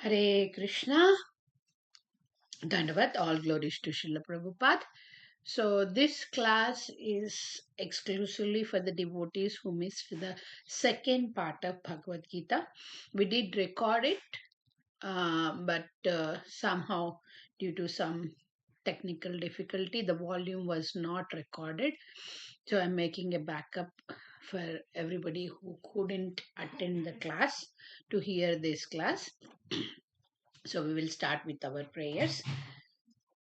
Hare Krishna, Dandavat, all glories to Srila Prabhupada. So, this class is exclusively for the devotees who missed the second part of Bhagavad Gita. We did record it, but somehow, due to some technical difficulty, the volume was not recorded. So, I'm making a backup for everybody who couldn't attend the class to hear this class. So we will start with our prayers.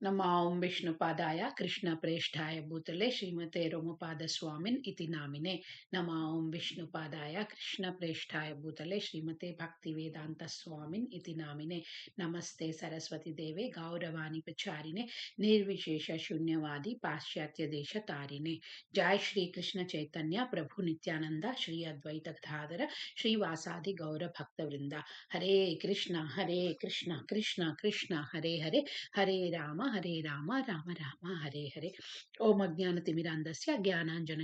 Namo Vishnupadaya Krishna Presthaya Bhutale Srimate Romapada Swamin Iti Namine. Namo Vishnupadaya Krishna Presthaya Bhutale Srimate Bhaktivedanta Swamin Iti Namine. Namaste Saraswati Deve Gauravani Pacharine Nirvishesha Shunyavadi Paschatya Desha Tarine. Jai Shri Krishna Chaitanya Prabhu Nityananda Shri Advaita Gadadhara Shri Vasadi Gaura Bhakta Vrinda. Hare Krishna Krishna Krishna Hare Hare Hare Rama Rama Rama Hare Hare. Om Ajnanatimirandasya Jnananjana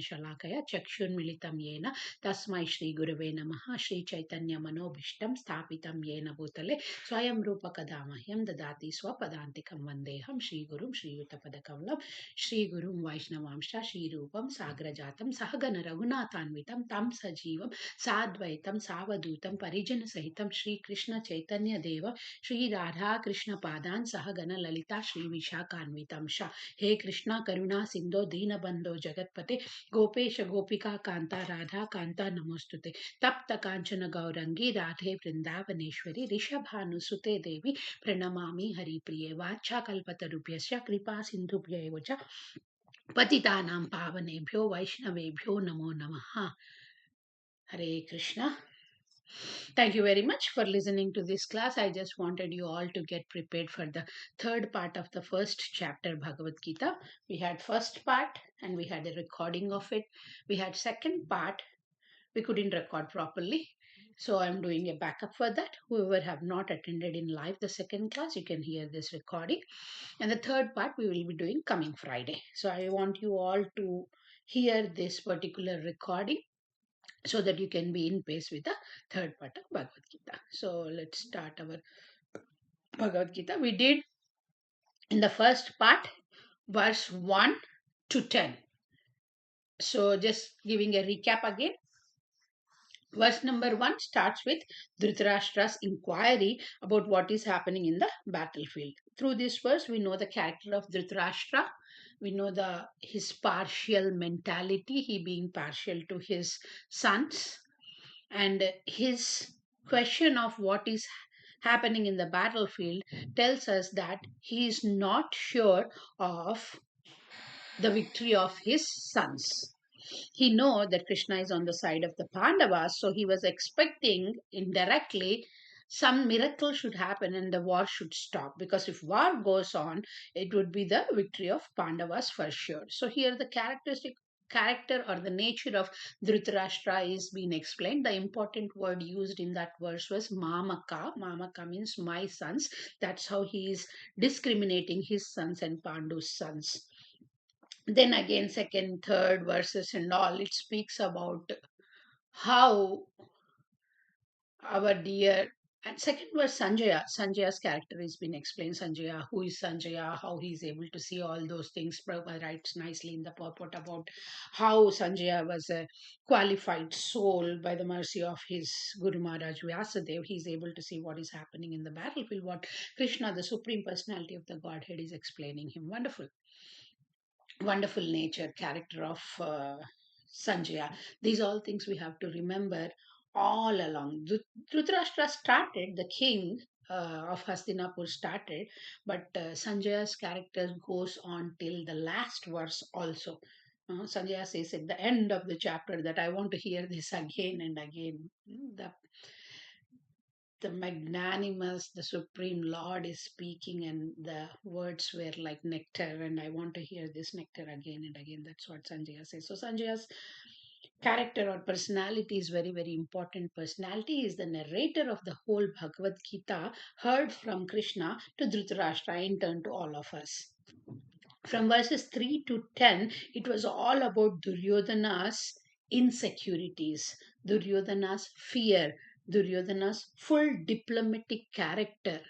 Chakshunmilitam Yena Tasmai Shri Gurave Namaha Shri Chaitanya Manobhishtam Sthapitam Yena Bhutale Swayam Rupa Kadamahyam Dadati Swapadantikam Vandeham Shri Gurum Shri Yutapadakavam Shri Gurum Vaishnavamsha Shri Rupam Sagrajatam Sahagana Raghunathanvitam Tam Sajivam Sadvaitam Savadutam Parijana Sahitam Shri Krishna Chaitanya Deva Shri Radha Krishna Padan Sahagana Lalita Shri Vishakanvitam Shah. He Krishna Karuna Sindho Dina Bandho Jagatpate Gopesha Gopika Kanta Radha Kanta Namostute Tapta Kanchana Gaurangi Radhe Vrindavaneshwari Rishabhanu Sute Devi Pranamami Hari Priye Vacha Kalpatarupyasya Kripa Sindhubhya Evacha Patitanam Pavanebhyo Vaishnavebhyo Namo Namaha. Hare Krishna. Thank you very much for listening to this class. I just wanted you all to get prepared for the third part of the first chapter Bhagavad Gita. We had first part and we had a recording of it. We had second part. We couldn't record properly. So I'm doing a backup for that. Whoever have not attended in live the second class, you can hear this recording. And the third part we will be doing coming Friday. So I want you all to hear this particular recording so that you can be in pace with the third part of Bhagavad Gita. So let's start our Bhagavad Gita. We did in the first part verse 1 to 10. So just giving a recap again. Verse number 1 starts with Dhritarashtra's inquiry about what is happening in the battlefield. Through this verse, we know the character of Dhritarashtra. We know his partial mentality, he being partial to his sons, and his question of what is happening in the battlefield tells us that he is not sure of the victory of his sons. He know that Krishna is on the side of the Pandavas, so he was expecting indirectly some miracle should happen and the war should stop, because if war goes on, it would be the victory of Pandavas for sure. So here the character or the nature of Dhritarashtra is being explained. The important word used in that verse was Mamaka. Mamaka means my sons. That's how he is discriminating his sons and Pandu's sons. Then again, second, third verses and all, it speaks about how our dear, and second verse, Sanjaya's character has been explained. Sanjaya, who is Sanjaya, how he is able to see all those things. Prabhupada writes nicely in the purport about how Sanjaya was a qualified soul by the mercy of his Guru Maharaj Vyasadeva. He is able to see what is happening in the battlefield, what Krishna, the Supreme Personality of the Godhead, is explaining him. Wonderful nature, character of Sanjaya. These all things we have to remember all along. Dhritarashtra started, the king of Hastinapur started, but Sanjaya's character goes on till the last verse also. Sanjaya says at the end of the chapter that I want to hear this again and again. The magnanimous, the Supreme Lord is speaking, and the words were like nectar, and I want to hear this nectar again and again. That's what Sanjaya says. So Sanjaya's character or personality is very, very important. Personality is the narrator of the whole Bhagavad Gita, heard from Krishna to Dhritarashtra, in turn to all of us. From verses 3 to 10, it was all about Duryodhana's insecurities, Duryodhana's fear, Duryodhana's full diplomatic character.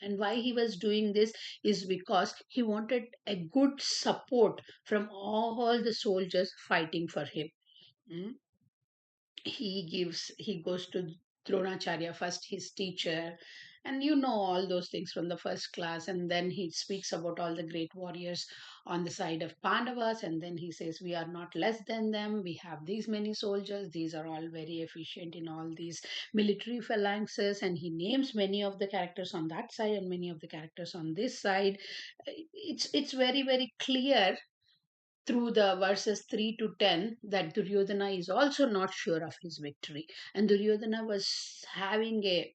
And why he was doing this is because he wanted a good support from all the soldiers fighting for him. Mm. He goes to Dronacharya first, his teacher, and you know all those things from the first class, and then he speaks about all the great warriors on the side of Pandavas, and then he says we are not less than them, we have these many soldiers, these are all very efficient in all these military phalanxes, and he names many of the characters on that side and many of the characters on this side. It's very very clear through the verses 3 to 10 that Duryodhana is also not sure of his victory, and Duryodhana was having a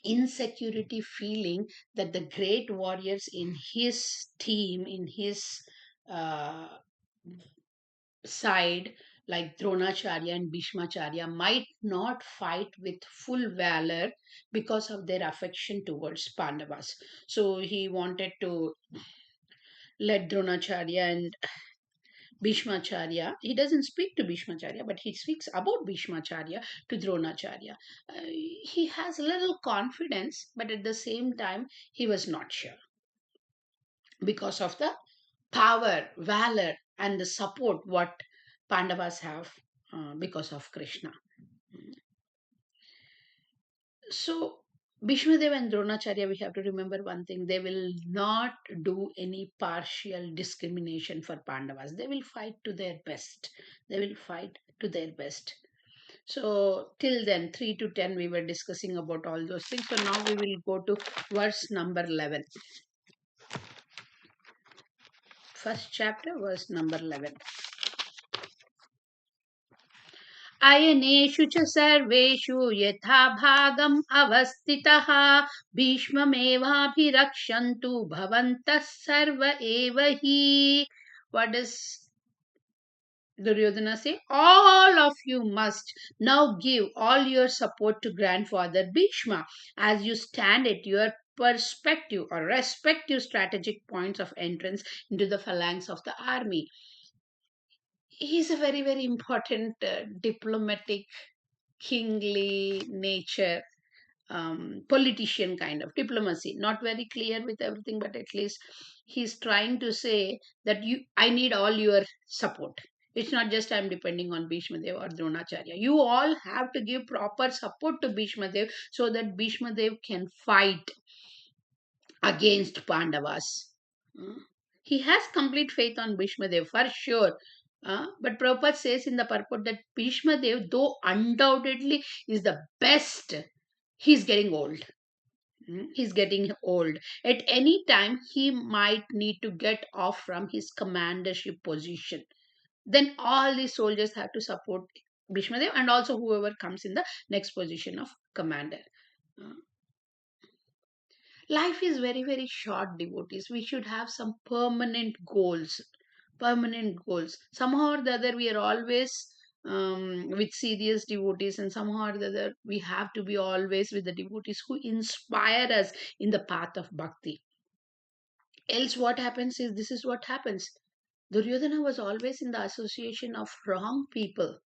insecurity feeling that the great warriors in his team, in his uh, side, like Dronacharya and Bhishmacharya, might not fight with full valor because of their affection towards Pandavas. So he wanted to let Dronacharya and Bhishmacharya, he doesn't speak to Bhishmacharya, but he speaks about Bhishmacharya to Dronacharya. He has little confidence, but at the same time, he was not sure because of the power, valor, and the support what Pandavas have because of Krishna. So, Bhishmadev and Dronacharya, we have to remember one thing, they will not do any partial discrimination for Pandavas. They will fight to their best. They will fight to their best. So, till then, 3 to 10, we were discussing about all those things. So, now we will go to verse number 11. First chapter, verse number 11. अयनेषु च सर्वेषु यथा भागम् अवस्थितः भीष्ममेवाभिरक्षन्तु भवन्तः सर्व एव हि. What does Duryodhana say? All of you must now give all your support to grandfather Bhishma as you stand at your perspective or respective strategic points of entrance into the phalanx of the army. He's a very, very important diplomatic, kingly nature, politician kind of diplomacy. Not very clear with everything, but at least he's trying to say that I need all your support. It's not just I'm depending on Bhishmadev or Dronacharya. You all have to give proper support to Bhishmadev so that Bhishmadev can fight against Pandavas. Hmm. He has complete faith on Bhishmadev for sure. But Prabhupada says in the purport that Bhishmadev, though undoubtedly is the best, he's getting old. He's getting old. At any time, he might need to get off from his commandership position. Then all the soldiers have to support Bhishmadev and also whoever comes in the next position of commander. Uh, Life is very, very short, devotees. We should have some permanent goals. Permanent goals. Somehow or the other, we are always with serious devotees, and somehow or the other, we have to be always with the devotees who inspire us in the path of bhakti. Else, what happens is this is what happens. Duryodhana was always in the association of wrong people.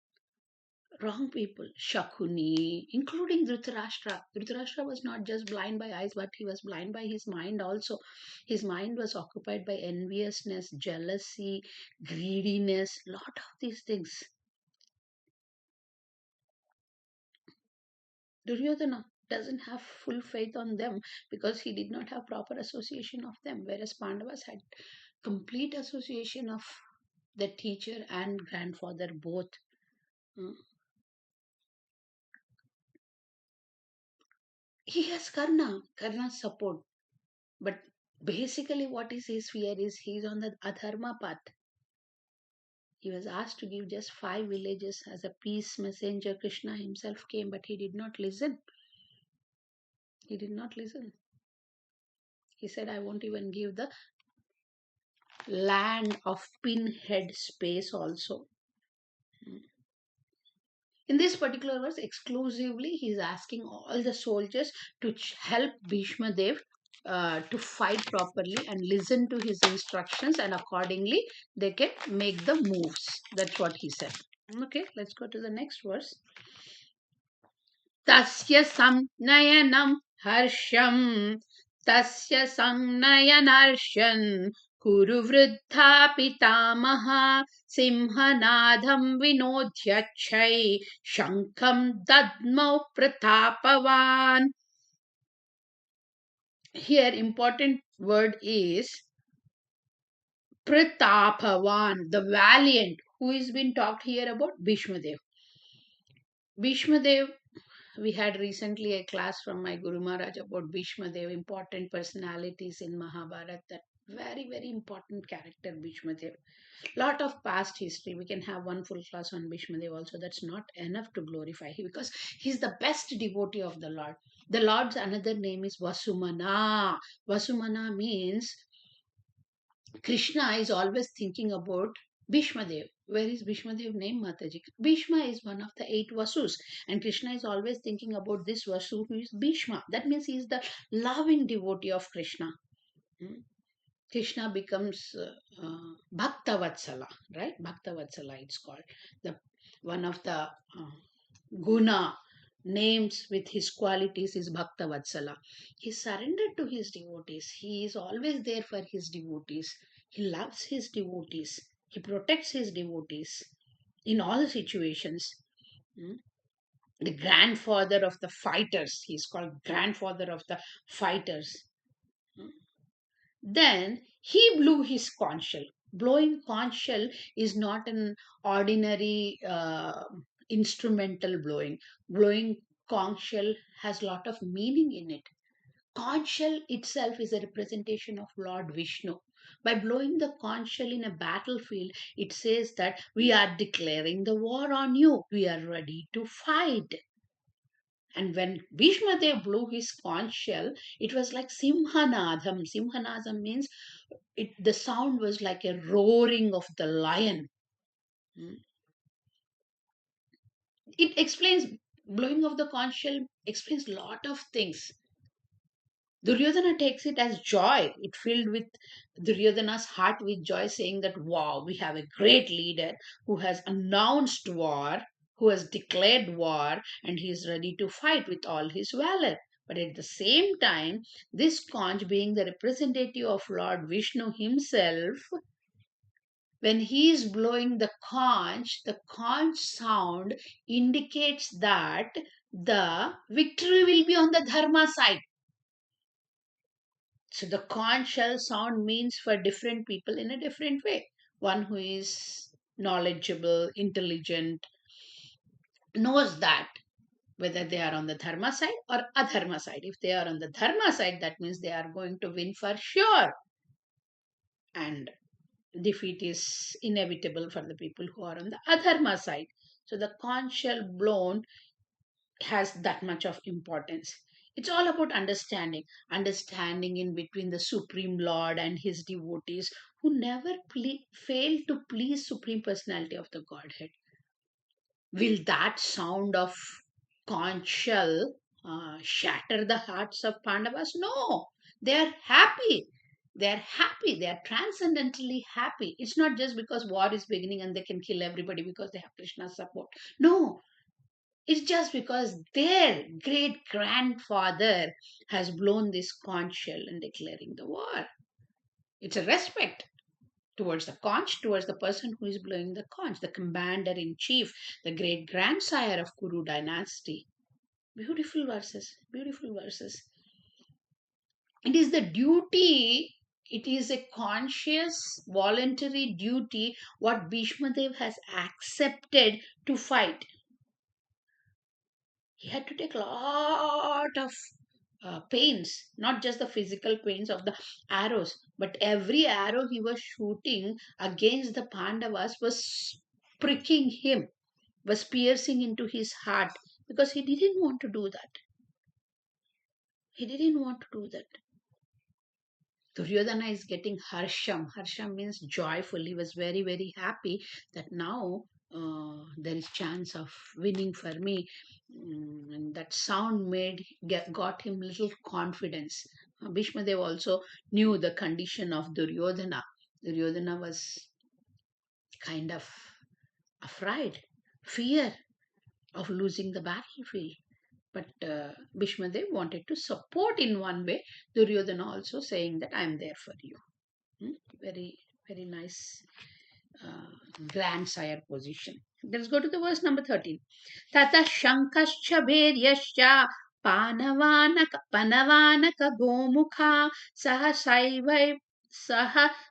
Wrong people, Shakuni, including Dhritarashtra. Dhritarashtra was not just blind by eyes, but he was blind by his mind also. His mind was occupied by enviousness, jealousy, greediness, lot of these things. Duryodhana doesn't have full faith on them because he did not have proper association of them, whereas Pandavas had complete association of the teacher and grandfather both. Hmm. He has Karna's support. But basically, what is his fear is he's on the adharma path. He was asked to give just 5 villages as a peace messenger. Krishna himself came, but he did not listen. He did not listen. He said, I won't even give the land of pinhead space also. In this particular verse, exclusively, he is asking all the soldiers to help Bhishma Dev to fight properly and listen to his instructions, and accordingly, they can make the moves. That's what he said. Okay, let's go to the next verse. Tasya samnayanam harsham. Tasya samnayanarsham. Kuru vruddha pitamaha. Simhanadham vinodhyachay. Shankam dadmau pratapavan. Here important word is Pratapavan, the valiant. Who is being talked here about? Bhishmadev. Bhishmadev, we had recently a class from my Guru Maharaj about Bhishmadev, important personalities in Mahabharata. That very, very important character, Bhishmadev. Lot of past history. We can have one full class on Bhishmadev also. That's not enough to glorify him because he's the best devotee of the Lord. The Lord's another name is Vasumana. Vasumana means Krishna is always thinking about Bhishmadev. Where is Bhishmadev name, Mataji? Bhishma is one of the 8 Vasus, and Krishna is always thinking about this Vasu who is Bhishma. That means he is the loving devotee of Krishna. Hmm? Krishna becomes Bhakta Vatsala, right? Bhakta Vatsala, it's called. The one of the guna names with his qualities is Bhakta Vatsala. He surrendered to his devotees. He is always there for his devotees. He loves his devotees. He protects his devotees in all situations. Hmm? The grandfather of the fighters. He is called grandfather of the fighters. Hmm? Then he blew his conch shell. Blowing conch shell is not an ordinary instrumental blowing. Blowing conch shell has lot of meaning in it. Conch shell itself is a representation of Lord Vishnu. By blowing the conch shell in a battlefield, it says that we are declaring the war on you. We are ready to fight. And when Bhishmadev blew his conch shell, it was like Simhanadham. Simhanadham means the sound was like a roaring of the lion. Hmm. It explains, blowing of the conch shell explains lot of things. Duryodhana takes it as joy. It filled with Duryodhana's heart with joy, saying that, wow, we have a great leader who has announced war, who has declared war, and he is ready to fight with all his valor. But at the same time, this conch, being the representative of Lord Vishnu himself, when he is blowing the conch sound indicates that the victory will be on the Dharma side. So the conch shell sound means for different people in a different way. One who is knowledgeable, intelligent, knows that whether they are on the dharma side or adharma side. If they are on the dharma side, that means they are going to win for sure. And defeat is inevitable for the people who are on the adharma side. So the conch shell blown has that much of importance. It's all about understanding in between the Supreme Lord and his devotees who never fail to please Supreme Personality of the Godhead. Will that sound of conch shell shatter the hearts of Pandavas? No, they are happy. They are happy. They are transcendently happy. It's not just because war is beginning and they can kill everybody because they have Krishna's support. No, it's just because their great grandfather has blown this conch shell and declaring the war. It's a respect towards the conch, towards the person who is blowing the conch, the commander in chief, the great grandsire of Kuru dynasty. Beautiful verses, beautiful verses. It is the duty, it is a conscious, voluntary duty what Bhishmadev has accepted to fight. He had to take a lot of pains, not just the physical pains of the arrows, but every arrow he was shooting against the Pandavas was pricking him, was piercing into his heart because he didn't want to do that. He didn't want to do that. Duryodhana is getting harsham. Harsham means joyful. He was very, very happy that now there is chance of winning for me. And that sound got him little confidence. Bhishmadev also knew the condition of Duryodhana. Duryodhana was kind of afraid, fear of losing the battlefield. But Bhishma Dev wanted to support in one way Duryodhana also, saying that I am there for you. Hmm? Very, very nice grandsire position. Let's go to the verse number 13. Tata Shankascha Bheryascha Panavanaka Gomukha Saha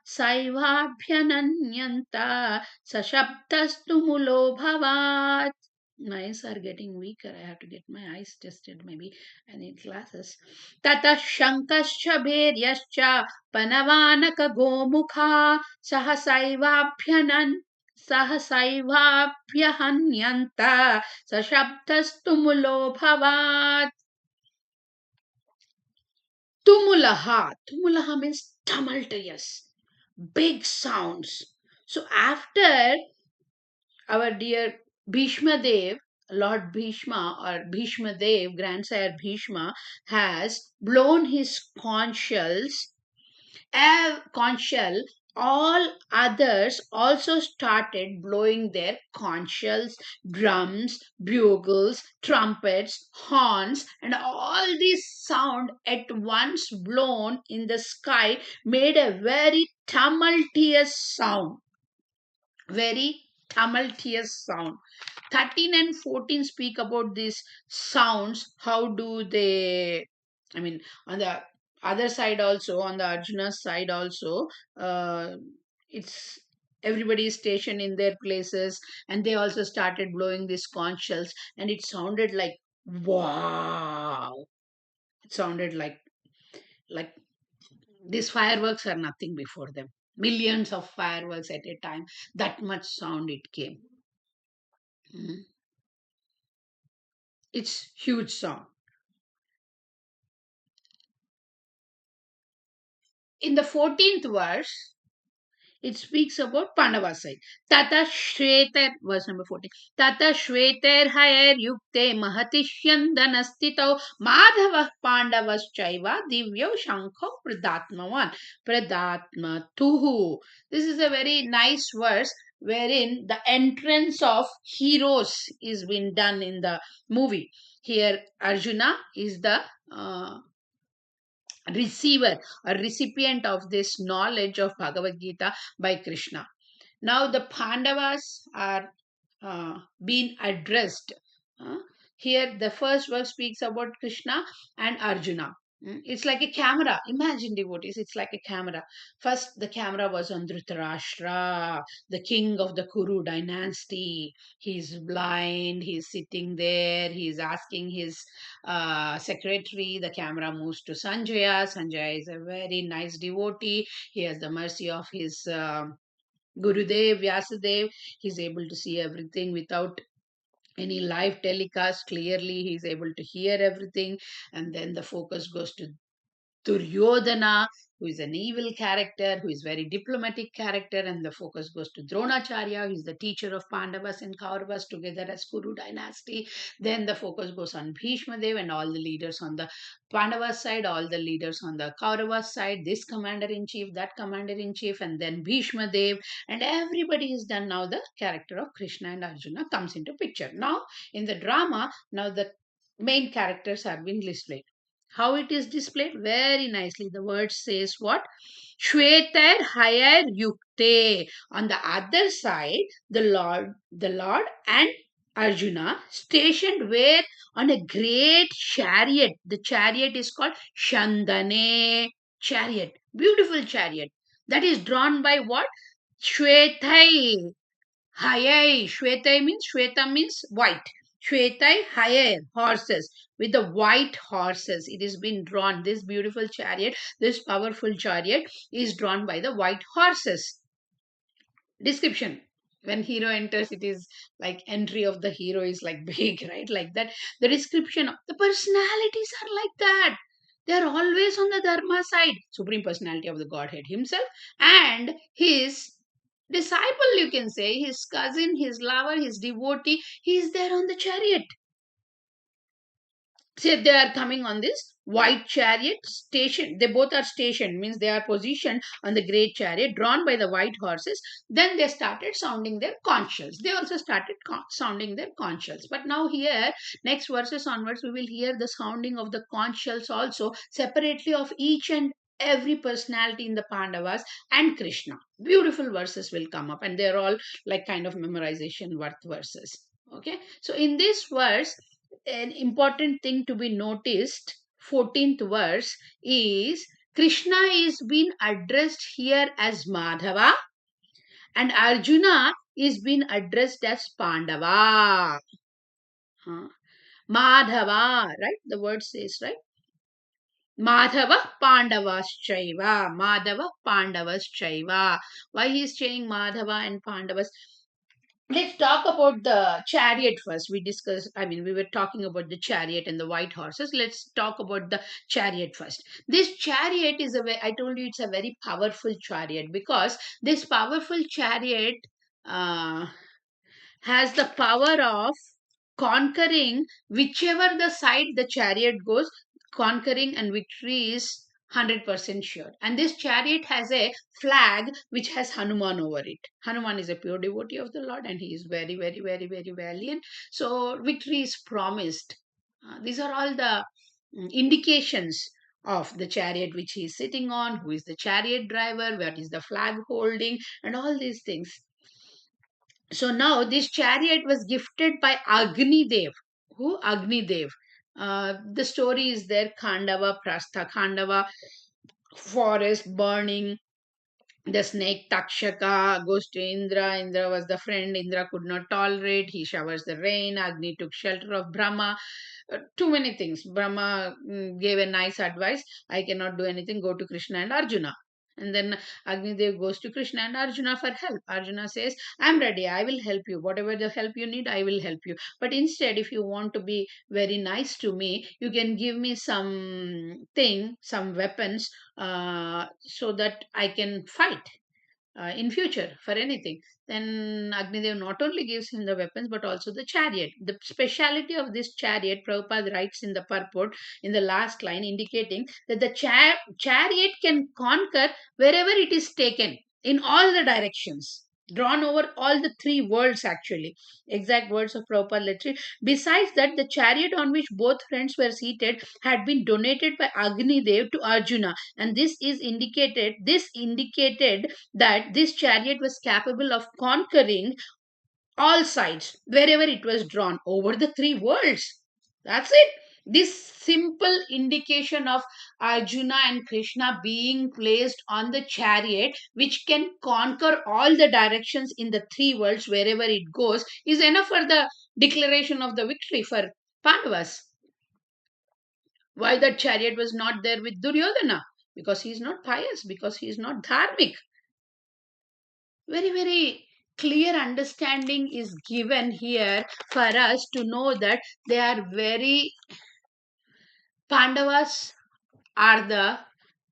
Saivabhyananyanta Sashabdastu Mulo Bhavat. My eyes are getting weaker. I have to get my eyes tested. Maybe I need glasses. Tata Shankascha Bheryascha Panavanaka Gomukha सहसैवाभ्यनन् सहसैवाभ्यहन्यन्त सशब्दस्तु मुलोऽभवात्. Tumulaha means tumultuous, big sounds. So after our dear Bhishma Dev, Lord Bhishma or Bhishma Dev, grandsire Bhishma, has blown his conch shells, all others also started blowing their conch shells, drums, bugles, trumpets, horns, and all this sound at once blown in the sky made a very tumultuous sound. Very tumultuous sound. 13 and 14 speak about these sounds. How do they, I mean, on the other side also, on the Arjuna's side also, it's everybody is stationed in their places, and they also started blowing these conch shells, and it sounded like wow. It sounded like these fireworks are nothing before them. Millions of fireworks at a time. That much sound it came. Mhm. It's huge sound. In the 14th verse, it speaks about Pandava side. Tata Shvetar, verse number 14. Tata Shvetar Hayer Yukte Mahatishyandanastito Madhava Pandavas Chaiva Divyo Shankho Pradatmavan Pradatma Tuhu. This is a very nice verse wherein the entrance of heroes is being done in the movie. Here Arjuna is the receiver a recipient of this knowledge of Bhagavad Gita by Krishna. Now the Pandavas are being addressed. Uh, Here, the first verse speaks about Krishna and Arjuna. It's like a camera. Imagine, devotees, it's like a camera. First, the camera was on Dhritarashtra, the king of the Kuru dynasty. He's blind, he's sitting there, he's asking his secretary. The camera moves to Sanjaya. Sanjaya is a very nice devotee. He has the mercy of his Gurudev, Vyasadev. He's able to see everything without any live telecast. Clearly, he's able to hear everything. And then the focus goes to Duryodhana, who is an evil character, who is very diplomatic character, and the focus goes to Dronacharya, who is the teacher of Pandavas and Kauravas together as Kuru dynasty. Then the focus goes on Bhishma Dev and all the leaders on the Pandavas side, all the leaders on the Kauravas side, this commander in chief, that commander in chief, and then Bhishma Dev, and everybody is done. Now the character of Krishna and Arjuna comes into picture. Now in the drama, now the main characters are being displayed. How it is displayed? Very nicely. The word says what? Shvetar Hayar Yukte. On the other side, the Lord and Arjuna stationed where on a great chariot. The chariot is called Shandane chariot. Beautiful chariot. That is drawn by what? Shvetai. Hayai. Shweta means white. Shwetai Hayai, horses, with the white horses. It is been drawn. This beautiful chariot, this powerful chariot is drawn by the white horses. Description. When hero enters, it is like entry of the hero is like big, right? Like that. The description of the personalities are like that. They are always on the Dharma side. Supreme Personality of the Godhead himself and his disciple, you can say, his cousin, his lover, his devotee, he is there on the chariot. say they are coming on this white chariot station. They both are stationed, means they are positioned on the great chariot drawn by the white horses. Then they started sounding their conch shells. They also started sounding their conch shells. But now here, next verses onwards, we will hear the sounding of the conch shells also separately of each and every personality in the Pandavas and Krishna. Beautiful verses will come up, and they're all like kind of memorization worth verses. Okay, so in this verse, an important thing to be noticed, 14th verse, is Krishna is being addressed here as Madhava, and Arjuna is being addressed as Pandava. Huh? Madhava, right? The word says, right? Madhava Pandavaschaiva. Madhava Pandavaschaiva. Why he is saying Madhava and Pandavas? Let's talk about the chariot first. We discussed, I mean, we were talking about the chariot and the white horses. Let's talk about the chariot first. This chariot is I told you it's a very powerful chariot, because this powerful chariot uh, has the power of conquering whichever the side the chariot goes. Conquering and victory is 100% sure. And this chariot has a flag which has Hanuman over it. Hanuman is a pure devotee of the Lord, and he is very, very, very, very valiant. So victory is promised. These are all the indications of the chariot which he is sitting on, who is the chariot driver, what is the flag holding, and all these things. So now this chariot was gifted by Agni Dev. Who? Agni Dev. The story is there, Khandava Prastha. Khandava forest burning. The snake Takshaka goes to Indra. Indra was the friend Indra could not tolerate. He showers the rain. Agni took shelter of Brahma. Too many things. Brahma gave a nice advice. I cannot do anything. Go to Krishna and Arjuna. And then Agni Dev goes to Krishna and Arjuna for help. Arjuna says, I'm ready. I will help you. Whatever the help you need, I will help you. But instead, if you want to be very nice to me, you can give me some weapons, so that I can fight in future for anything. Then Agnidev not only gives him the weapons but also the chariot. The speciality of this chariot, Prabhupada writes in the purport in the last line, indicating that the chariot can conquer wherever it is taken, in all the directions, drawn over all the three worlds actually. Exact words of Prabhupada literature. Besides that, the chariot on which both friends were seated had been donated by Agni Dev to Arjuna, and this indicated that this chariot was capable of conquering all sides wherever it was drawn over the three worlds. That's it. This simple indication of Arjuna and Krishna being placed on the chariot, which can conquer all the directions in the three worlds wherever it goes, is enough for the declaration of the victory for Pandavas. Why that chariot was not there with Duryodhana? Because he is not pious, because he is not dharmic. Very, very clear understanding is given here for us to know that they are very, Pandavas are the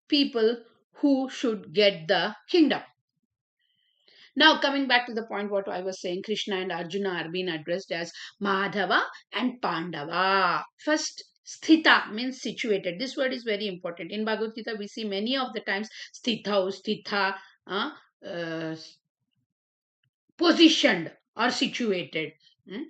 people who should get the kingdom. Now, coming back to the point what I was saying, Krishna and Arjuna are being addressed as Madhava and Pandava. First, Sthita means situated. This word is very important. In Bhagavad Gita, we see many of the times Sthitau, Sthitha, uh, positioned or situated. Hmm?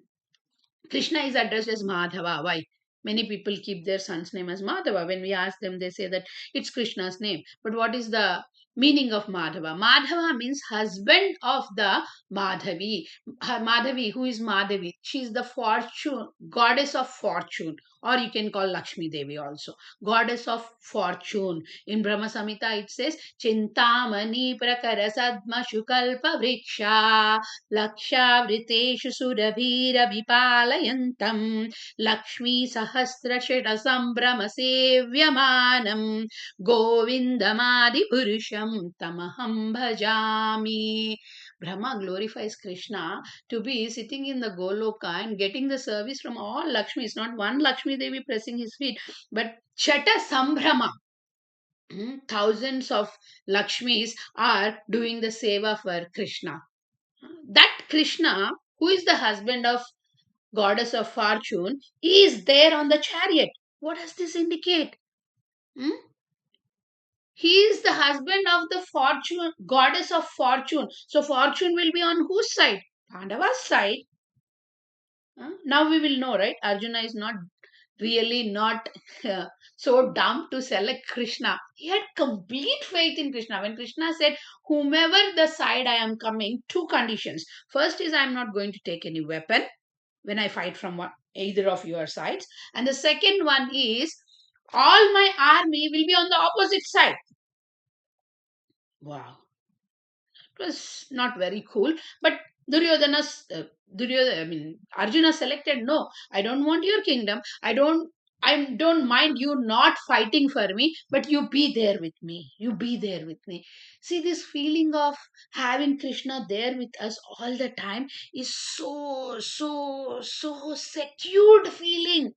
Krishna is addressed as Madhava. Why? Many people keep their son's name as Madhava. When we ask them, they say that it's Krishna's name. But what is the meaning of Madhava? Madhava means husband of the Madhavi. Madhavi, who is Madhavi? She is the fortune, goddess of fortune, or you can call Lakshmi Devi also, goddess of fortune. In Brahma Samhita, it says, Chintamani prakara sadma shukalpa vriksha लक्षावृतेषु सुरभिरभिपालयन्तम् लक्ष्मीसहस्रशतसम्भ्रमसेव्यमानम् गोविन्दमादिपुरुषं तमहं भजामि. Brahma glorifies Krishna to be sitting in the Goloka and getting the service from all Lakshmis, not one Lakshmi Devi pressing his feet, but Shata Sambhrama. Thousands of Lakshmis are doing the seva for Krishna. That Krishna, who is the husband of goddess of fortune, is there on the chariot. What does this indicate? Hmm? He is the husband of the fortune, goddess of fortune. So fortune will be on whose side? Pandava's side. Now we will know, right? Arjuna is not really not so dumb to select Krishna. He had complete faith in Krishna. When Krishna said, whomever the side I am coming, two conditions. First is I am not going to take any weapon when I fight from either of your sides. And the second one is all my army will be on the opposite side. Wow. It was not very cool. But Duryodhana, I mean, Arjuna selected, no, I don't want your kingdom. I don't mind you not fighting for me, but you be there with me. You be there with me. See, this feeling of having Krishna there with us all the time is so secured feeling.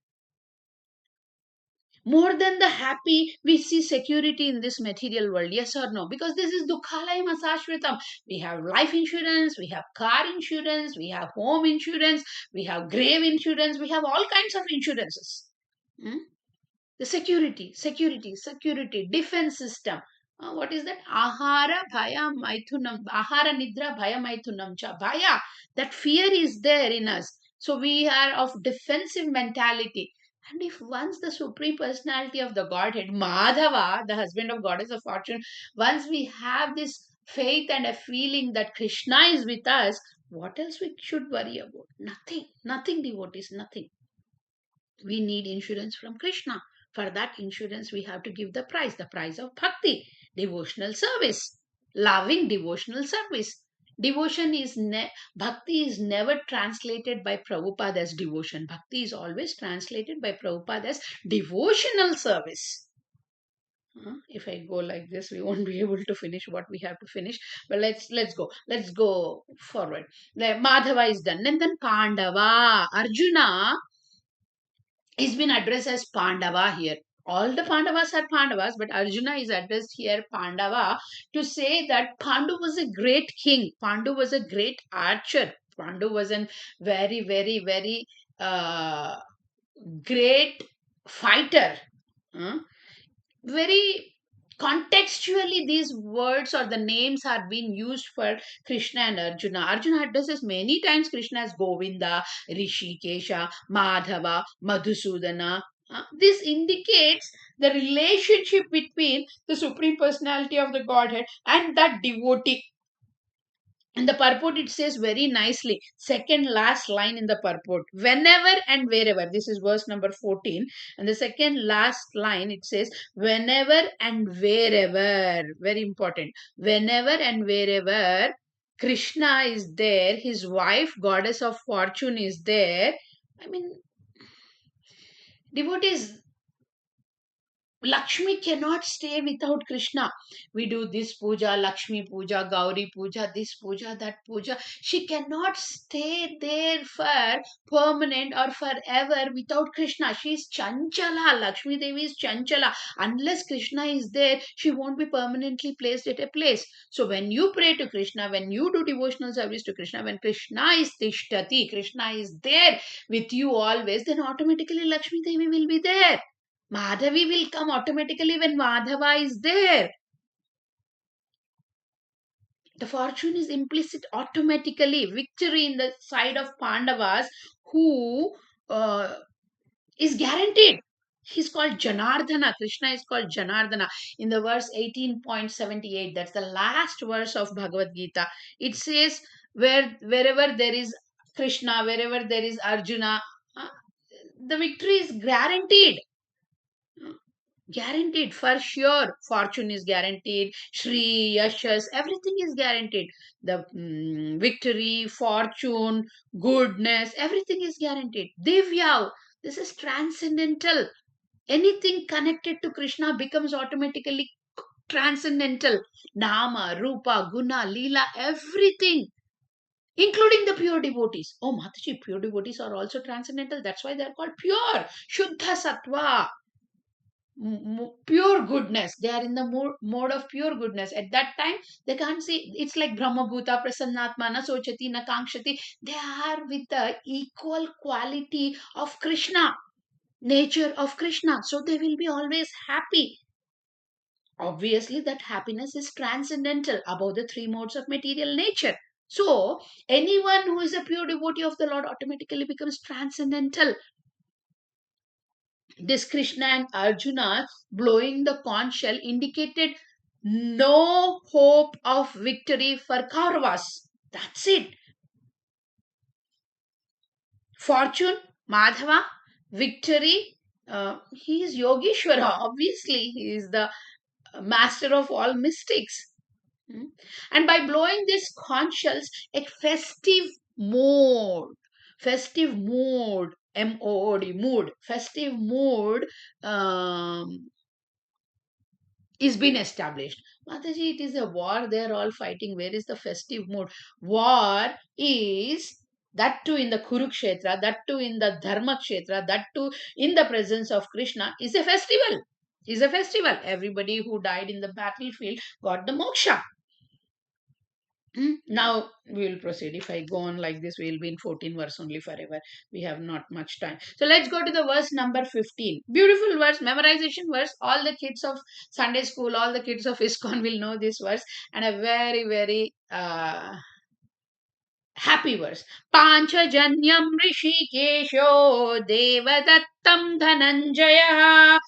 More than the happy, we see security in this material world. Yes or no? Because this is dukhalaya masashritam. We have life insurance, we have car insurance, we have home insurance, we have grave insurance, we have all kinds of insurances. Hmm? The security, defense system. What is that? Ahara bhaya maithunam, ahara nidra bhaya maithunam cha. Bhaya, that fear is there in us. So we are of defensive mentality. And if once the supreme personality of the Godhead, Madhava, the husband of goddess of fortune, once we have this faith and a feeling that Krishna is with us, what else we should worry about? Nothing, devotees, nothing. We need insurance from Krishna. For that insurance, we have to give the price of bhakti, devotional service, loving devotional service. Bhakti is never translated by Prabhupada as devotion. Bhakti is always translated by Prabhupada as devotional service. If I go like this, we won't be able to finish what we have to finish. But let's go forward. Madhava is done, and then Pandava, Arjuna is been addressed as Pandava here. All the Pandavas are Pandavas, but Arjuna is addressed here Pandava to say that Pandu was a great king. Pandu was a great archer. Pandu was a very uh, great fighter. Huh? Very contextually, these words or the names are being used for Krishna and Arjuna. Arjuna addresses many times Krishna as Govinda, Rishikesha, Madhava, Madhusudana. This indicates the relationship between the Supreme Personality of the Godhead and that devotee. In the purport, it says very nicely, second last line in the purport, whenever and wherever. This is verse number 14. And the second last line, it says, whenever and wherever. Very important. Whenever and wherever Krishna is there, his wife, goddess of fortune, is there. I mean, devotees, Lakshmi cannot stay without Krishna. We do this puja, Lakshmi puja, Gauri puja, this puja, that puja. She cannot stay there for permanent or forever without Krishna. She is Chanchala. Lakshmi Devi is Chanchala. Unless Krishna is there, she won't be permanently placed at a place. So when you pray to Krishna, when you do devotional service to Krishna, when Krishna is Tishtati, Krishna is there with you always, then automatically Lakshmi Devi will be there. Madhavi will come automatically when Madhava is there. The fortune is implicit automatically. Victory in the side of Pandavas, who uh, is guaranteed. He's called Janardana. Krishna is called Janardana. In the verse 18.78, that's the last verse of Bhagavad Gita. It says, wherever there is Krishna, wherever there is Arjuna, uh, the victory is guaranteed. Guaranteed for sure. Fortune is guaranteed. Shri, Yashas, everything is guaranteed. The victory, fortune, goodness, everything is guaranteed. Divya, this is transcendental. Anything connected to Krishna becomes automatically transcendental. Nama, Rupa, Guna, Leela, everything, including the pure devotees. Oh, Mataji, pure devotees are also transcendental. That's why they're called pure. Shuddha Sattva, pure goodness. They are in the mode of pure goodness. At that time, they can't see. It's like Brahmabhuta, Prasannatma, na Sochati, na Kankshati. They are with the equal quality of Krishna. nature of Krishna. So they will be always happy. Obviously, that happiness is transcendental above the three modes of material nature. So, anyone who is a pure devotee of the Lord automatically becomes transcendental. This Krishna and Arjuna blowing the conch shell indicated no hope of victory for Kauravas. That's it. Fortune, Madhava, victory. He is Yogeshwara. Obviously, he is the master of all mystics. Hmm? And by blowing these conch shells, a festive mood, MOOD, mood, festive mood is been established. Mataji, it is a war. They are all fighting. Where is the festive mood? War is that too in the Kurukshetra, that too in the Dharma Kshetra, that too in the presence of Krishna is a festival. Is a festival. Everybody who died in the battlefield got the moksha. Now we will proceed. If I go on like this, we will be in 14 verse only forever. We have not much time. So let's go to the verse number 15. Beautiful verse, memorization verse. All the kids of Sunday school, all the kids of ISKCON will know this verse, and a very, very happy verse. Panchajanyam Rishikesho Devadattam Dhananjaya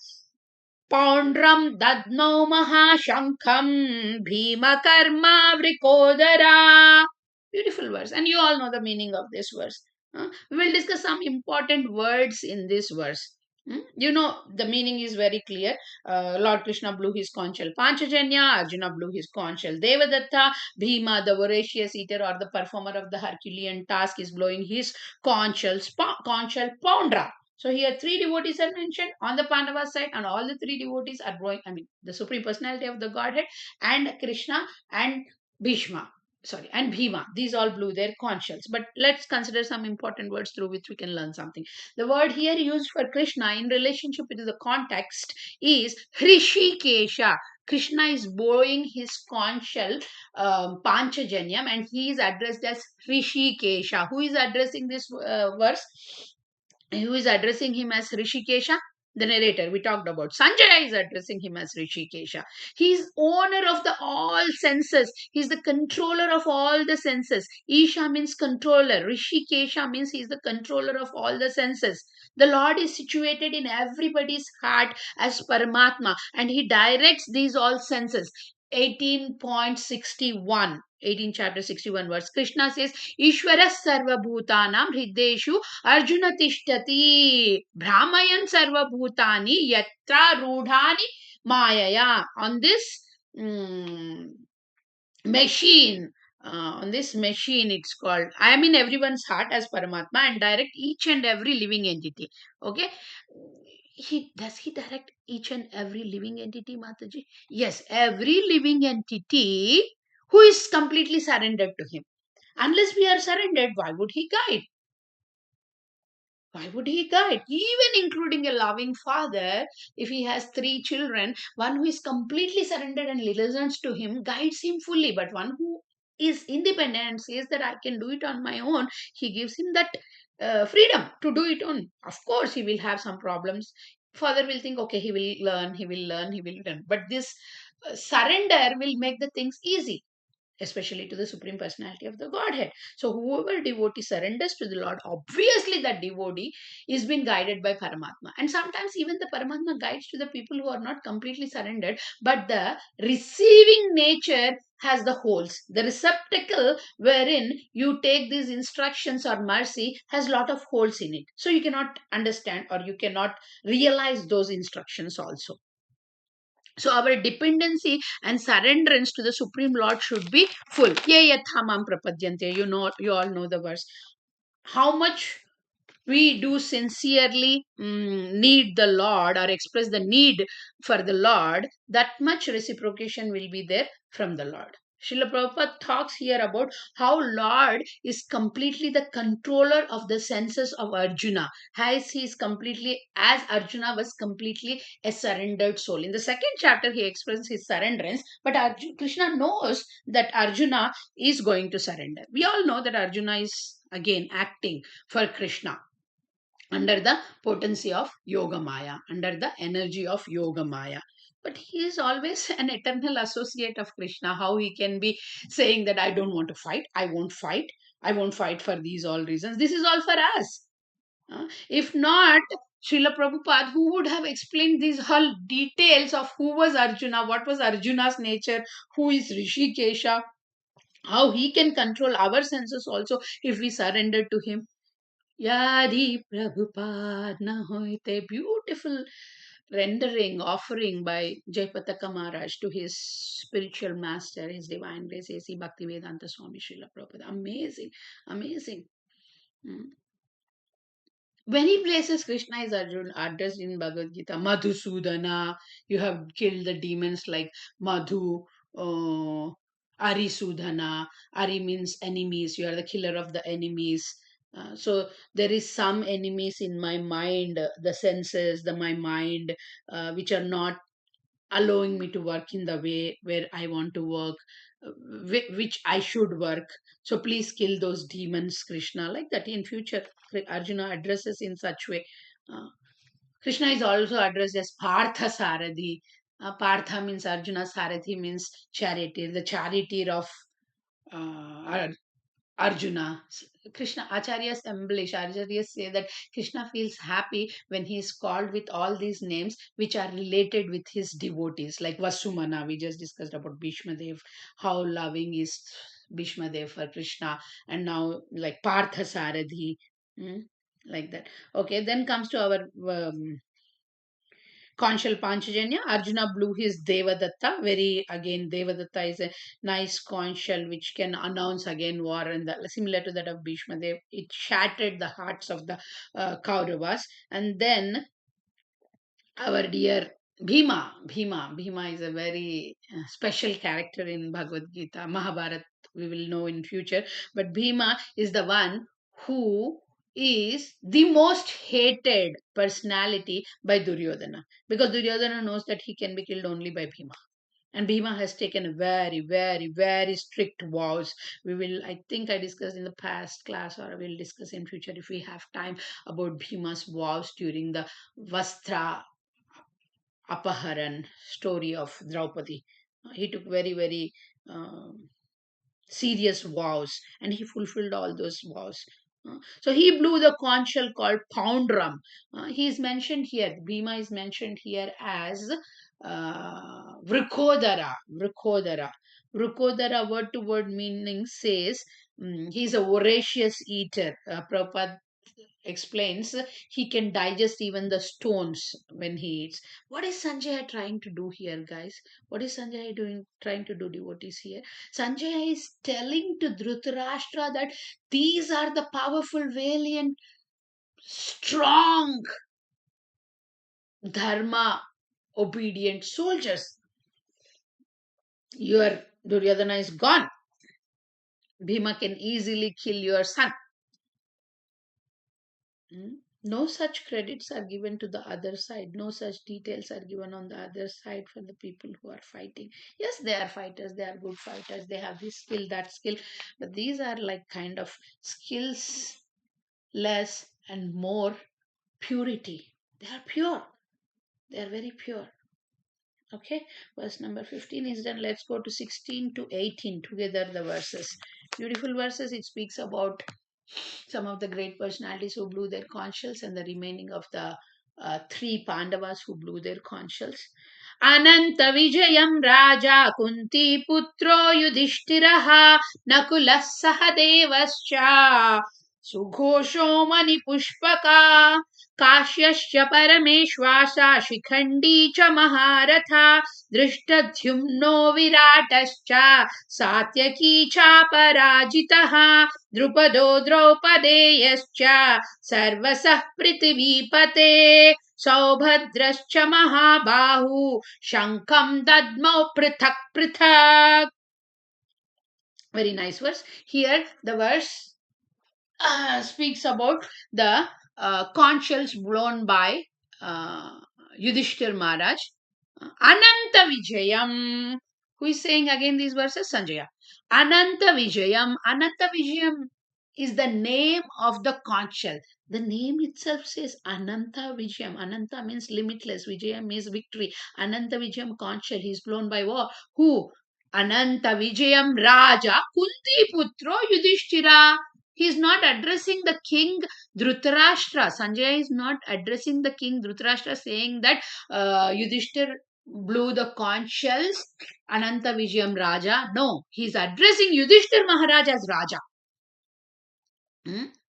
Paundram Dadno Mahashankam Bhima Karma Vrikodara. Beautiful verse. And you all know the meaning of this verse. We will discuss some important words in this verse. You know, the meaning is very clear. Lord Krishna blew his conch shell. Panchajanya, Arjuna blew his conch shell. Devadatta, Bhima, the voracious eater or the performer of the Herculean task, is blowing his conch shell Poundra. So here three devotees are mentioned on the Pandava side, and all the three devotees are blowing, I mean, the Supreme Personality of the Godhead and Krishna and Bhishma. Sorry, and Bhima. These all blew their conch shells. But let's consider some important words through which we can learn something. The word here used for Krishna in relationship with the context is Hrishikesha. Krishna is blowing his conch shell, Panchajanyam, and he is addressed as Hrishikesha. Who is addressing this verse? Who is addressing him as Rishikesha? The narrator we talked about. Sanjaya is addressing him as Rishikesha. He is owner of the all senses. He is the controller of all the senses. Isha means controller. Rishikesha means he is the controller of all the senses. The Lord is situated in everybody's heart as Paramatma, and he directs these all senses. 18.61, 18 chapter 61 verse. Krishna says, Ishvara sarva bhutanam hriddeshu Arjuna tishtati Brahmayan sarva bhutani yatra rudhani mayaya. On this machine, it's called, I am in everyone's heart as Paramatma and direct each and every living entity. Okay. He direct each and every living entity, Mataji? Yes, every living entity who is completely surrendered to him. Unless we are surrendered, why would he guide? Why would he guide? Even including a loving father, if he has three children, one who is completely surrendered and listens to him guides him fully. But one who is independent and says that I can do it on my own, he gives him that freedom to do it on. Of course, he will have some problems. Father will think, okay, he will learn, he will learn, he will learn. But this surrender will make the things easy, especially to the Supreme Personality of the Godhead. So, whoever devotee surrenders to the Lord, obviously that devotee is being guided by Paramatma. And sometimes even the Paramatma guides to the people who are not completely surrendered, but the receiving nature has the holes. The receptacle wherein you take these instructions or mercy has lot of holes in it. So, you cannot understand or you cannot realize those instructions also. So our dependency and surrenderance to the Supreme Lord should be full. Ye yathamam prapadyante. You all know the verse. How much we do sincerely need the Lord or express the need for the Lord, that much reciprocation will be there from the Lord. Srila Prabhupada talks here about how Lord is completely the controller of the senses of Arjuna, as Arjuna was completely a surrendered soul. In the second chapter, he expresses his surrenderance, but Krishna knows that Arjuna is going to surrender. We all know that Arjuna is again acting for Krishna. under the potency of Yoga Maya, under the energy of Yoga Maya. But he is always an eternal associate of Krishna. How he can be saying that I don't want to fight, I won't fight for these all reasons. This is all for us. If not, Srila Prabhupada, who would have explained these whole details of who was Arjuna, what was Arjuna's nature, who is Rishikesha, how he can control our senses also if we surrender to him. Yadi Prabhupada na hoite. Beautiful rendering, offering by Jayapataka Maharaj to his spiritual master, his divine grace, A.C. Bhaktivedanta Swami Srila Prabhupada. Amazing, amazing. Mm. When he places Krishna is Arjuna addressed in Bhagavad Gita, Madhusudana, you have killed the demons like Madhu, Arisudhana. Ari means enemies, you are the killer of the enemies. So there is some enemies in my mind, the senses, my mind, which are not allowing me to work in the way where I want to work, which I should work. So please kill those demons, Krishna. Like that in future, Arjuna addresses in such way. Uh, Krishna is also addressed as Partha Sarathi. Partha means Arjuna, Sarathi means charioteer, the charioteer of uh, Arjuna. Krishna, Acharyas embellish, Acharyas say that Krishna feels happy when he is called with all these names which are related with his devotees, like Vasumana, we just discussed about Bhishma Dev, how loving is Bhishma Dev for Krishna, and now like Partha Saradhi, hmm, like that. Okay, then comes to our Kanshal Panchajanya. Arjuna blew his Devadatta. Very again, Devadatta is a nice conch shell which can announce again war, and similar to that of Bhishma. It shattered the hearts of the Kauravas. And then our dear Bhima is a very special character in Bhagavad Gita. Mahabharata we will know in future. But Bhima is the one who is the most hated personality by Duryodhana, because Duryodhana knows that he can be killed only by Bhima. And Bhima has taken a very, very, very strict vows. We will, I think I discussed in the past class, or I will discuss in future if we have time, about Bhima's vows during the Vastra Apaharan story of Draupadi. He took very, very serious vows, and he fulfilled all those vows. So he blew the conch shell called pound drum. He is mentioned here. Bhima is mentioned here as Vrikodara. Vrikodara. Vrikodara, word to word meaning says he's a voracious eater. Prabhupada explains he can digest even the stones when he eats. What is Sanjaya trying to do here, guys? What is Sanjaya doing, trying to do, devotees here? Sanjaya is telling to Dhritarashtra that these are the powerful, valiant, strong, dharma obedient soldiers. Your Duryodhana is gone. Bhima can easily kill your son. Mm. No such credits are given to the other side. No such details are given on the other side for the people who are fighting. Yes, they are fighters. They are good fighters. They have this skill, that skill. But these are like kind of skills less and more purity. They are pure. They are very pure. Okay, verse number 15 is done. Let's go to 16 to 18 together, the verses. Beautiful verses. It speaks about some of the great personalities who blew their conch shells, and the remaining of the three Pandavas who blew their conch shells. Ananta Vijayam Raja Kunti Putro Yudhishthiraha Nakulah Sahadevascha Sughosho Mani Pushpaka Kashyasya Parameshwasa Shikhandi cha Maharatha Drishtadhyumno Viratascha Satyaki cha Parajitaha Drupado Draupadeyascha Sarvasah Prithivipate सौभद्रश्च महाबाहु शंखम दद्मौ पृथक पृथक. Very nice verse. Here the verse speaks about the conch shells blown by Yudhishthir Maharaj. Ananta Vijayam. Who is saying again these verses? Sanjaya. Ananta Vijayam. Ananta Vijayam. is the name of the conch shell. The name itself says Ananta Vijayam. Ananta means limitless. Vijayam means victory. Ananta Vijayam conch shell. He is blown by what? Who? Ananta Vijayam Raja Kunti Putro Yudhishthira. He is not addressing the king Dhritarashtra. Sanjaya is not addressing the king Dhritarashtra, saying that Yudhishthir blew the conch shells, Ananta Vijayam Raja. No, he is addressing Yudhishthir Maharaj as Raja.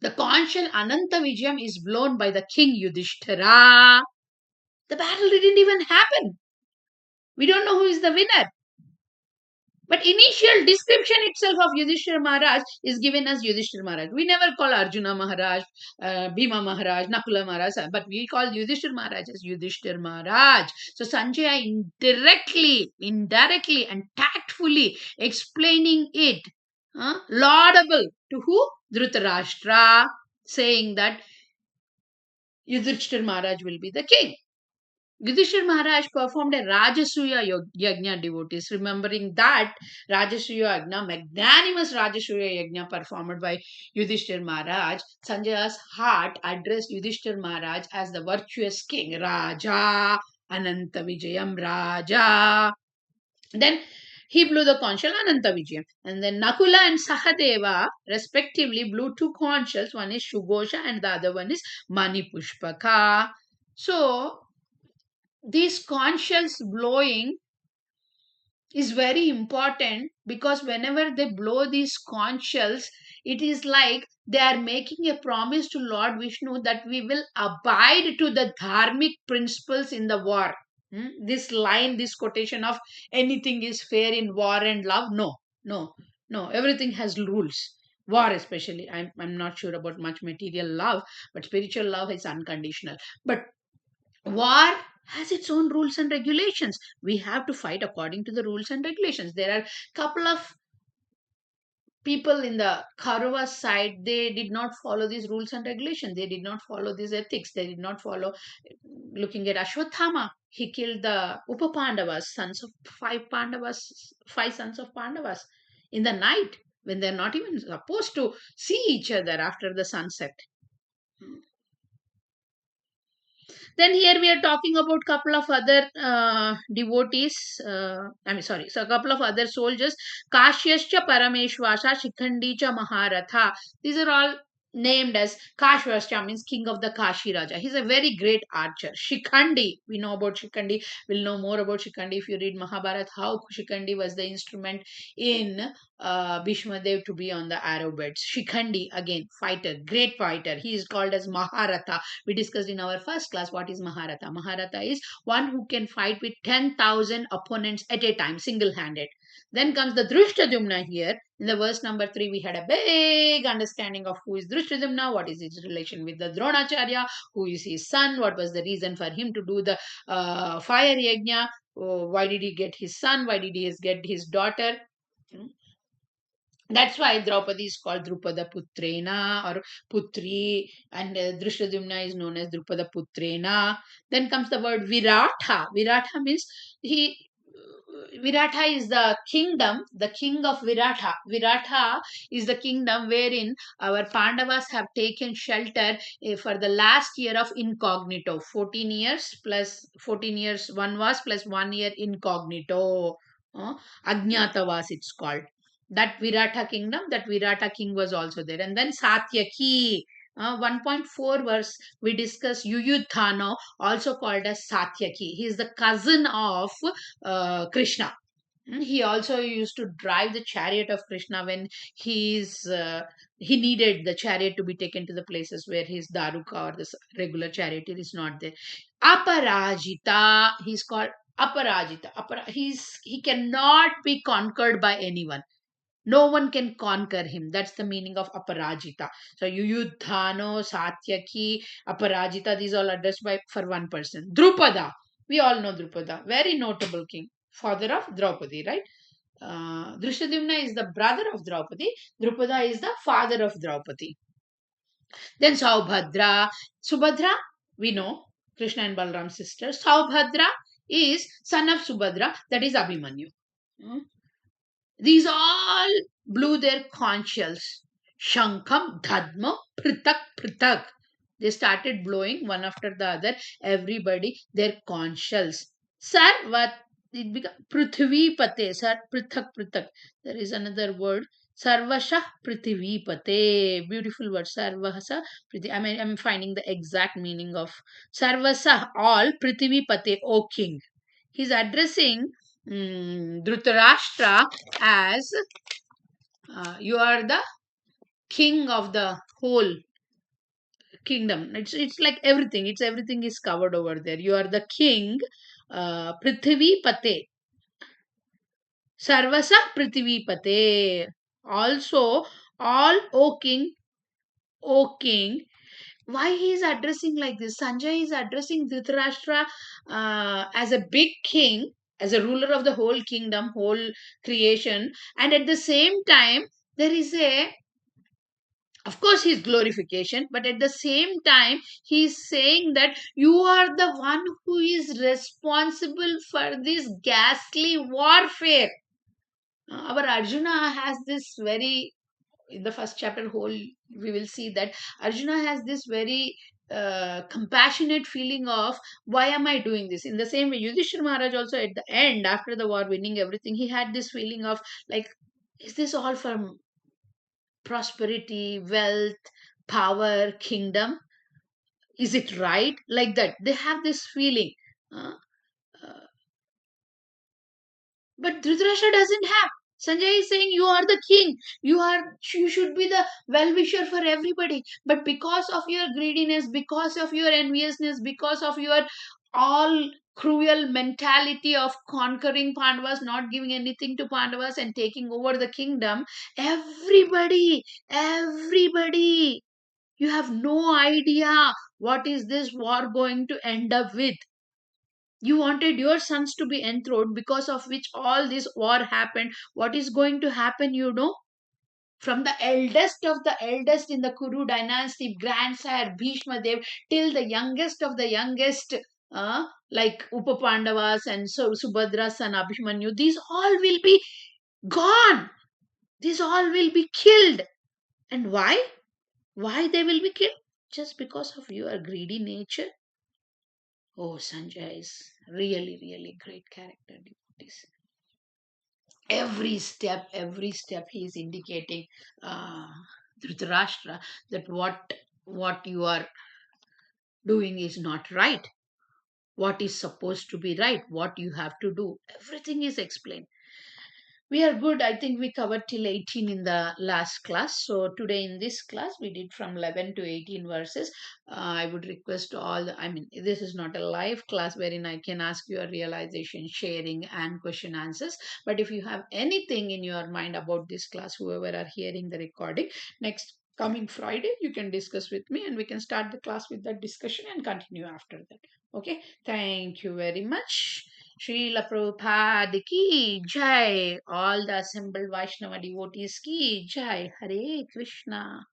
The conch shell Ananta Vijayam is blown by the king Yudhishthira. The battle didn't even happen. We don't know who is the winner. But initial description itself of Yudhishthira Maharaj is given as Yudhishthira Maharaj. We never call Arjuna Maharaj, Bhima Maharaj, Nakula Maharaj, but we call Yudhishthira Maharaj as Yudhishthira Maharaj. So Sanjaya indirectly and tactfully explaining it, laudable to who? Dhritarashtra, saying that Yudhishthira Maharaj will be the king. Yudhishthira Maharaj performed a Rajasuya Yajna, devotees, remembering that Rajasuya Yajna, magnanimous Rajasuya Yajna performed by Yudhishthira Maharaj. Sanjaya's heart addressed Yudhishthira Maharaj as the virtuous king, Raja, Ananta Vijayam Raja. Then he blew the conch shell Ananta Vijayam. And then Nakula and Sahadeva respectively blew two conch shells. One is Shugosha and the other one is Mani Pushpaka. So these conch shells blowing is very important, because whenever they blow these conch shells, it is like they are making a promise to Lord Vishnu that we will abide to the dharmic principles in the war. This line, this quotation of anything is fair in war and love, no, everything has rules. War especially, I'm not sure about much material love, but spiritual love is unconditional. But war has its own rules and regulations. We have to fight according to the rules and regulations. There are couple of people in the Kaurava side, they did not follow these rules and regulations. They did not follow these ethics. They did not follow. Looking at Ashwathama, he killed the Upapandavas, sons of five sons of Pandavas, in the night when they're not even supposed to see each other after the sunset. Then here we are talking about couple of other devotees. So a couple of other soldiers. Kashyascha Parameshwasha Shikhandicha Maharatha. These are all named as Kashvascha, means king of the Kashi Raja. He's a very great archer. Shikhandi, we know about Shikhandi. We'll know more about Shikhandi if you read Mahabharata, how Shikhandi was the instrument in Bhishma Dev to be on the arrow beds. Shikhandi, again, fighter, great fighter. He is called as Maharatha. We discussed in our first class what is Maharatha. Maharatha is one who can fight with 10,000 opponents at a time, single-handed. Then comes the Drushtadumna here. In the verse number 3, we had a big understanding of who is Drushtadumna, what is his relation with the Dronacharya, who is his son, what was the reason for him to do the fire yajna, why did he get his son, why did he get his daughter. That's why Draupadi is called Drupada Putrena or Putri, and Drushtadumna is known as Drupada Putrena. Then comes the word Virata. Virata means Virata is the kingdom, the king of Virata. Virata is the kingdom wherein our Pandavas have taken shelter for the last year of incognito. 14 years plus 14 years vanvas plus 1 year incognito. Ajnatavas it's called. That Virata kingdom, that Virata king was also there. And then Satyaki, 1.4 verse, we discuss Yuyudhano, also called as Satyaki. He is the cousin of Krishna. He also used to drive the chariot of Krishna when he needed the chariot to be taken to the places where his Daruka or the regular chariot is not there. Aparajita, he's called Aparajita. He cannot be conquered by anyone. No one can conquer him. That's the meaning of Aparajita. So Yuyudhano, Satyaki, Aparajita, these all addressed by for one person. Drupada. We all know Drupada. Very notable king. Father of Draupadi, right? Drishtadyumna is the brother of Draupadi. Drupada is the father of Draupadi. Then Saubhadra. Subhadra, we know. Krishna and Balram's sister. Saubhadra is son of Subhadra. That is Abhimanyu. These all blew their conch shells. Shankam, Dhadma, Pritak, Pritak. They started blowing one after the other. Everybody, their conchs. Sir, what it became Prithvi Pate, sir, Prithak, Pritak. There is another word. Sarvasha Prithvi Pate. Beautiful word. Sarvasa Prithvi. I'm finding the exact meaning of Sarvasa, all Prithvi Pate, O king. He's addressing Dhritarashtra as you are the king of the whole kingdom. It's like everything. It's everything is covered over there. You are the king, Prithvi Pate, Sarvasa Prithvi Pate. Also, all O king. Why he is addressing like this? Sanjay is addressing Dhritarashtra as a big king, as a ruler of the whole kingdom, whole creation, and at the same time there is a, of course, his glorification, but at the same time he's saying that you are the one who is responsible for this ghastly warfare. Our Arjuna has this very, in the first chapter whole, we will see that Arjuna has this very compassionate feeling of why am I doing this. In the same way, Yudhishthira Maharaj also at the end, after the war, winning everything, he had this feeling of like, is this all for prosperity, wealth, power, kingdom? Is it right? Like that. They have this feeling. Uh, uh, but Dhritarashtra doesn't have. Sanjay is saying you are the king. You should be the well-wisher for everybody. But because of your greediness, because of your enviousness, because of your all cruel mentality of conquering Pandavas, not giving anything to Pandavas and taking over the kingdom, everybody, you have no idea what is this war going to end up with. You wanted your sons to be enthroned, because of which all this war happened. What is going to happen, you know? From the eldest of the eldest in the Kuru dynasty, grandsire Bhishma Dev, till the youngest of the youngest, like Upapandavas and Subhadra's son Abhimanyu, these all will be gone. These all will be killed. And why? Why they will be killed? Just because of your greedy nature. Oh, Sanjay is really, really great character devotees. Every step he is indicating uh, Dhritarashtra that what you are doing is not right. What is supposed to be right? What you have to do? Everything is explained. We are good. I think we covered till 18 in the last class. So today in this class, we did from 11 to 18 verses. I would request all, this is not a live class wherein I can ask you a realization, sharing, and question answers. But if you have anything in your mind about this class, whoever are hearing the recording, next coming Friday, you can discuss with me and we can start the class with that discussion and continue after that. Okay. Thank you very much. Srila Prabhupada ki jai. All the assembled Vaishnava devotees ki jai. Hare Krishna.